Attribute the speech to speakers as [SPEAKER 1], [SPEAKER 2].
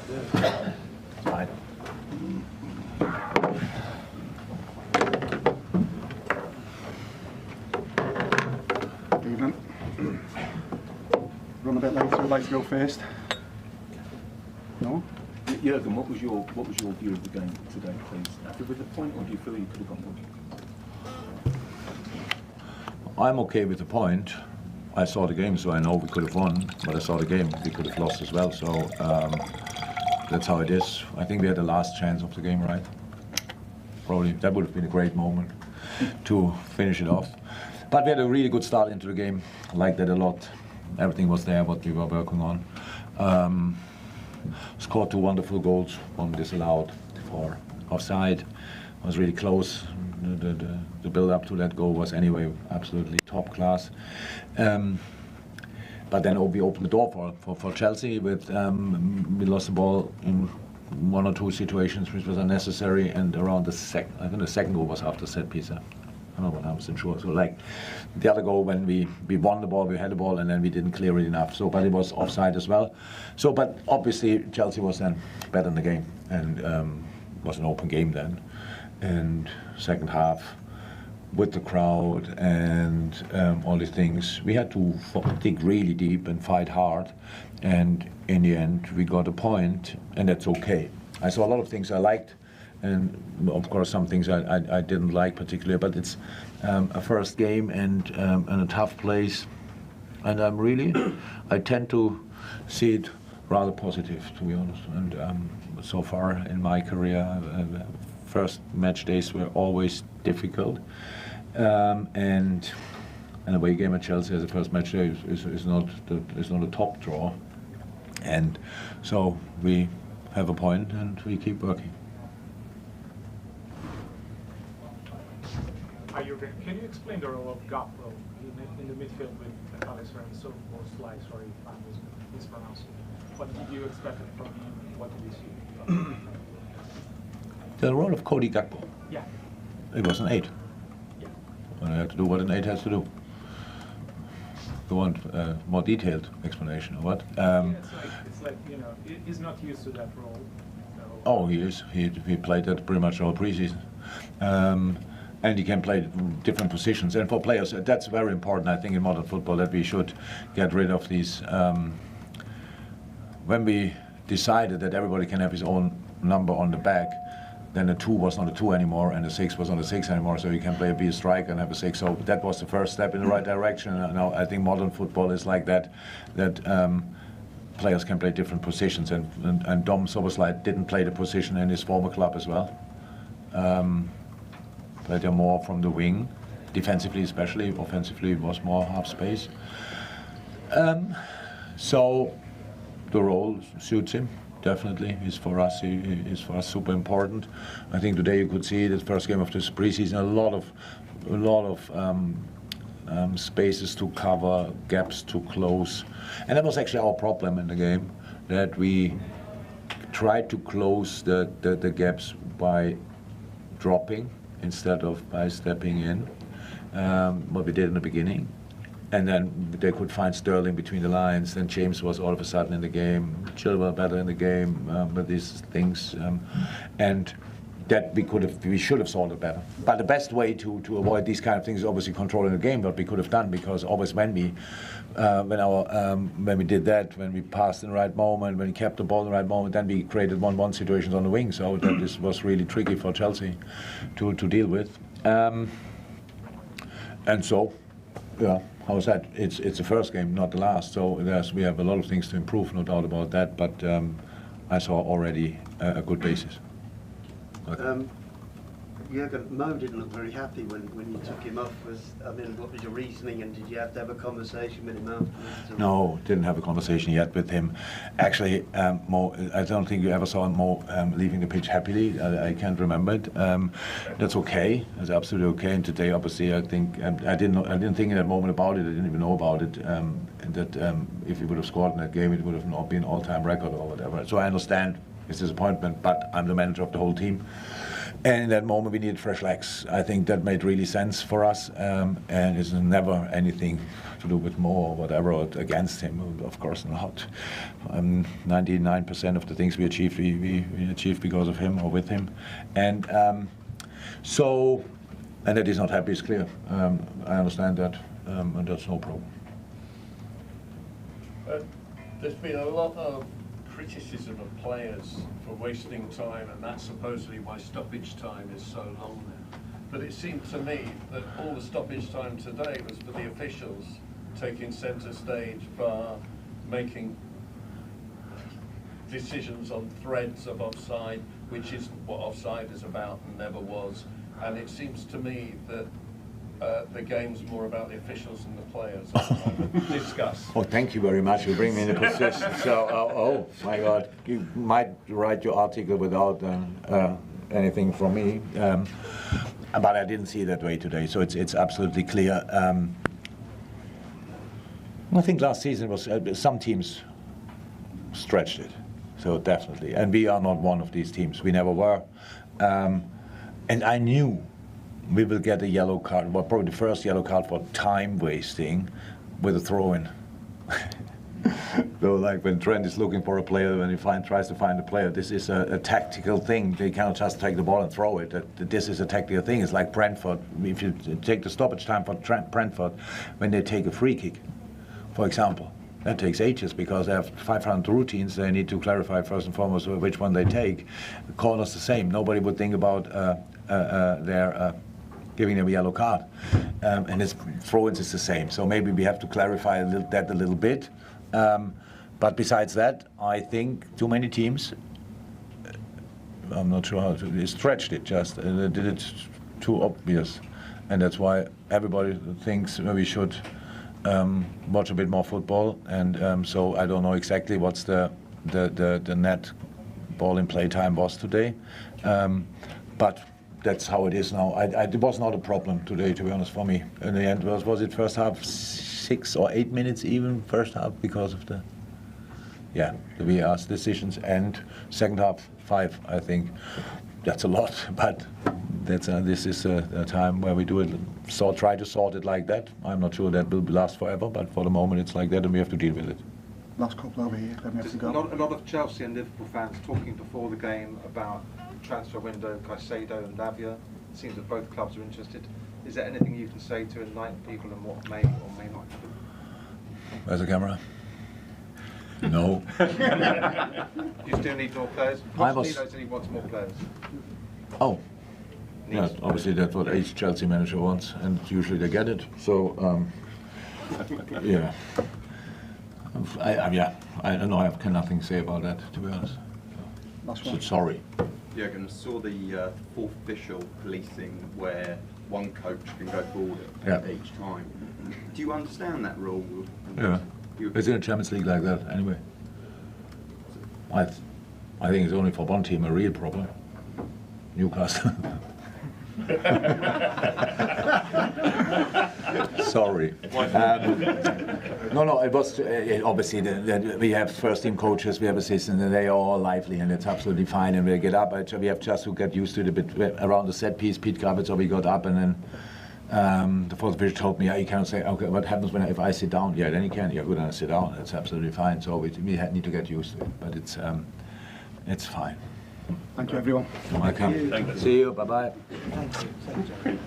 [SPEAKER 1] Fine.
[SPEAKER 2] Evening. Run a bit late, so I'd like to go first. No?
[SPEAKER 3] Jürgen, what was your view of the game today, please? Happy with the point, or do you feel you could have gone more?
[SPEAKER 1] I'm okay with the point. I saw the game, so I know we could have won, but I saw the game, we could have lost as well, so that's how it is. I think we had the last chance of the game, right? Probably, that would have been a great moment to finish it off. But we had a really good start into the game. I liked that a lot. Everything was there, what we were working on. Scored 2 wonderful goals, one disallowed for offside. Was really close. The build-up to that goal was anyway absolutely top class. But then we opened the door for Chelsea. With we lost the ball in 1 or 2 situations, which was unnecessary. And around I think the second goal was after set piece. I don't know what I was sure. So like the other goal when we won the ball, we had the ball, and then we didn't clear it enough. So, but it was offside as well. So, but obviously Chelsea was then better in the game, and was an open game then. And second half, with the crowd and all these things, we had to dig really deep and fight hard. And in the end, we got a point, and that's okay. I saw a lot of things I liked, and of course some things I didn't like particularly. But it's a first game and a tough place, and I tend to see it rather positive, to be honest. And so far in my career, first match days were always difficult, and an away game at Chelsea as a first match day is not a top draw, and so we have a point and we keep working.
[SPEAKER 4] Jürgen, can you explain the role of Gakpo in the midfield with McAllister and so or Slice? Sorry if I'm mispronouncing. What did you expect from him? What did you see?
[SPEAKER 1] The role of Cody Gakpo.
[SPEAKER 4] Yeah.
[SPEAKER 1] It was an 8.
[SPEAKER 4] Yeah.
[SPEAKER 1] And I have to do what an 8 has to do. You want more detailed explanation of what?
[SPEAKER 4] It's like he's not used to that role. So.
[SPEAKER 1] Oh, he is. He played that pretty much all preseason. And he can play different positions. And for players, that's very important, I think, in modern football, that we should get rid of these. When we decided that everybody can have his own number on the back, then the 2 was not a 2 anymore, and the 6 was not a 6 anymore, so you can be a striker and have a 6. So that was the first step in the right direction. And now I think modern football is like that players can play different positions. And Dom Soboslai didn't play the position in his former club as well. Played there more from the wing, defensively especially. Offensively it was more half space. So the role suits him, definitely. He is for us super important. I think today you could see the first game of this preseason, a lot of spaces to cover, gaps to close. And that was actually our problem in the game, that we tried to close the gaps by dropping instead of by stepping in, what we did in the beginning. And then they could find Sterling between the lines. Then James was all of a sudden in the game. Chilwell better in the game with these things, and that we should have solved it better. But the best way to avoid these kind of things is obviously controlling the game. What we could have done, because always when we did that, when we passed in the right moment, when we kept the ball in the right moment, then we created 1-1 situations on the wing. So that this was really tricky for Chelsea to deal with, and so yeah. How's that? It's the first game, not the last. So we have a lot of things to improve, no doubt about that. But I saw already a good basis. Okay.
[SPEAKER 5] Jürgen, Mo didn't look very happy when you took him off. What was your reasoning, and did you have to have a conversation with him afterwards?
[SPEAKER 1] No, didn't have a conversation yet with him. Actually, Mo, I don't think you ever saw Mo leaving the pitch happily. I can't remember it. That's okay. That's absolutely okay. And today, obviously, I think I didn't think in that moment about it. I didn't even know about it. And that if he would have scored in that game, it would have not been all-time record or whatever. So I understand his disappointment, but I'm the manager of the whole team. And in that moment, we needed fresh legs. I think that made really sense for us, and it's never anything to do with Mo or whatever or against him. Of course not. 99% of the things we achieved, we achieved because of him or with him, and and that he's not happy is clear. I understand that, and that's no problem.
[SPEAKER 6] There's been a lot of criticism of players for wasting time, and that's supposedly why stoppage time is so long now. But it seemed to me that all the stoppage time today was for the officials taking centre stage, VAR, making decisions on threads of offside, which isn't what offside is about and never was. And it seems to me that the game's more about the officials and the players. Discuss.
[SPEAKER 1] Oh, thank you very much. You bring me in a position. So, oh my God, you might write your article without anything from me, but I didn't see it that way today. So it's absolutely clear. I think last season was some teams stretched it, so definitely, and we are not one of these teams. We never were, and I knew we will get a yellow card, well, probably the first yellow card for time wasting with a throw-in. So like when Trent is looking for a player, when he tries to find a player, this is a tactical thing. They cannot just take the ball and throw it. This is a tactical thing. It's like Brentford. If you take the stoppage time for Brentford, when they take a free kick, for example, that takes ages because they have 500 routines. They need to clarify first and foremost which one they take. The corner's the same. Nobody would think about their giving them a yellow card, and his throw-ins is the same. So maybe we have to clarify that a little bit. But besides that, I think too many teams, I'm not sure how to, stretched it just, they did it too obvious. And that's why everybody thinks we should watch a bit more football. And so I don't know exactly what's the net ball in play time was today. But that's how it is now. It was not a problem today, to be honest, for me. In the end, was it first half 6 or 8 minutes even, first half, because of the VAR's decisions, and second half 5, I think. That's a lot, but this is a time where we do it, try to sort it like that. I'm not sure that will last forever, but for the moment it's like that and we have to deal with it.
[SPEAKER 2] Last couple over here, then we have to go.
[SPEAKER 7] A lot of Chelsea and Liverpool fans talking before the game about transfer window, Caicedo and Lavia. It seems that both clubs are interested. Is there anything you can say to enlighten people on what may or may not happen?
[SPEAKER 1] Where's the camera? No.
[SPEAKER 7] You still need more players? Pochettino said he wants more players.
[SPEAKER 1] Oh. Yeah, obviously that's what each Chelsea manager wants, and usually they get it. So, yeah. I don't know, I have nothing to say about that, to be honest. So, sorry.
[SPEAKER 8] Jürgen, I saw the fourth official policing where one coach can go forward at each time. Do you understand that rule?
[SPEAKER 1] Yeah. It's in the Champions League like that, anyway. I think it's only for one team a real problem. Newcastle. Sorry. No, it was obviously we have first team coaches, we have assistants, and they are all lively, and it's absolutely fine, and we get up. We have just to get used to it a bit around the set piece. Pete Gravitz, we got up, and then the fourth official told me, you can't say, okay, what happens if I sit down? Yeah, then you can. Yeah, good, then I sit down. That's absolutely fine. So we need to get used to it, but it's fine.
[SPEAKER 2] Thank you, everyone.
[SPEAKER 1] Welcome.
[SPEAKER 6] Thank you.
[SPEAKER 1] See you. Bye bye.
[SPEAKER 5] Thank you.